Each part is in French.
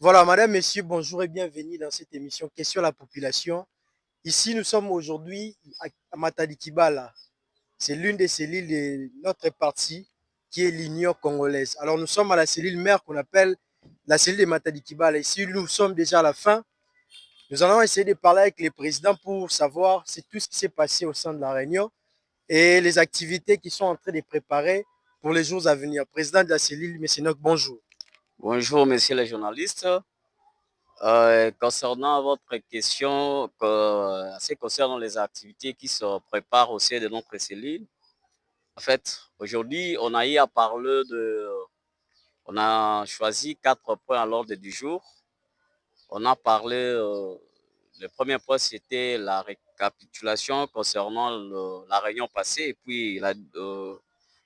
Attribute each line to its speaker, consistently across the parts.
Speaker 1: Voilà, madame, monsieur, bonjour et bienvenue dans cette émission Question à la population. Ici, nous sommes aujourd'hui à Matadi Kibala. C'est l'une des cellules de notre parti qui est l'Union congolaise. Alors, nous sommes à la cellule mère qu'on appelle la cellule de Matadi Kibala. Ici, nous sommes déjà à la fin. Nous allons essayer de parler avec les présidents pour savoir c'est tout ce qui s'est passé au sein de la réunion et les activités qui sont en train de préparer pour les jours à venir. Président de la cellule, M. Nok, bonjour.
Speaker 2: Bonjour, messieurs les journalistes. Concernant votre question, en ce qui concerne les activités qui se préparent au sein de notre cellule, en fait, aujourd'hui, on a choisi 4 points à l'ordre du jour. On a parlé, le premier point, c'était la récapitulation concernant la réunion passée, et puis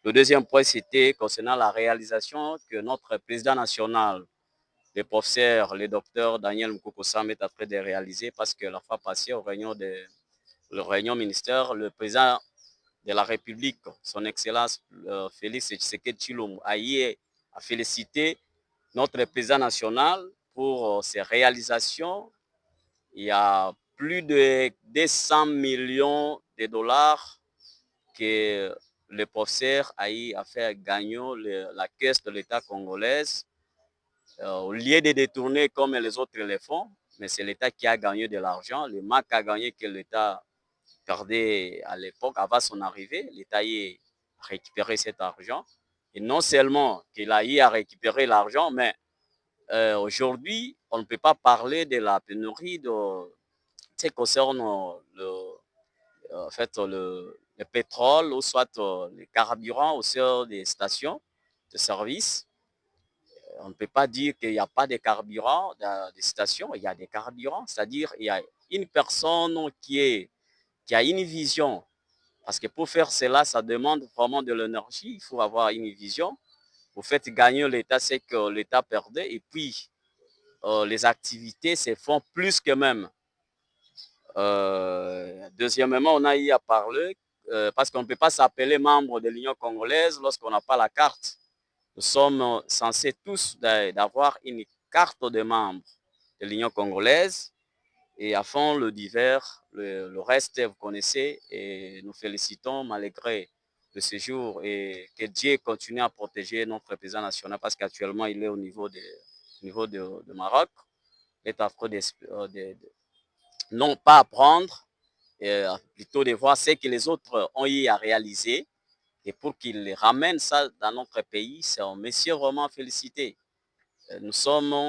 Speaker 2: le deuxième point, c'était concernant la réalisation que notre président national, le professeur, le docteur Daniel Mukoko-Sam est en train de réaliser parce que la fois passée, le réunion ministère, le président de la République, son Excellence Félix Tshisekedi Tshilombo, a félicité notre président national pour ses réalisations. Il y a plus de 200 millions de dollars que le professeur a fait gagner la caisse de l'État congolaise. Au lieu de détourner comme les autres le font, mais c'est l'État qui a gagné de l'argent. Le manque à gagner que l'État perdait à l'époque, avant son arrivée, l'État y a récupéré cet argent. Et non seulement qu'il a y à récupérer l'argent, mais aujourd'hui, on ne peut pas parler de la pénurie de ce qui concerne en fait, le pétrole ou soit les carburants au sein des stations de service. On ne peut pas dire qu'il n'y a pas de carburant dans des stations, il y a des carburants, c'est-à-dire il y a une personne qui a une vision. Parce que pour faire cela, ça demande vraiment de l'énergie, il faut avoir une vision. Vous faites gagner l'État, c'est que l'État perdait, et puis les activités se font plus que même. Deuxièmement, on a eu à parler, parce qu'on ne peut pas s'appeler membre de l'Union congolaise lorsqu'on n'a pas la carte. Nous sommes censés tous d'avoir une carte de membre de l'Union congolaise. Et à fond, le divers, le reste, vous connaissez. Et nous félicitons malgré le séjour et que Dieu continue à protéger notre président national parce qu'actuellement, il est au niveau de Maroc. Il est en train non pas apprendre, plutôt de voir ce que les autres ont eu à réaliser. Et pour qu'ils ramènent ça dans notre pays, c'est un monsieur vraiment félicité. Nous sommes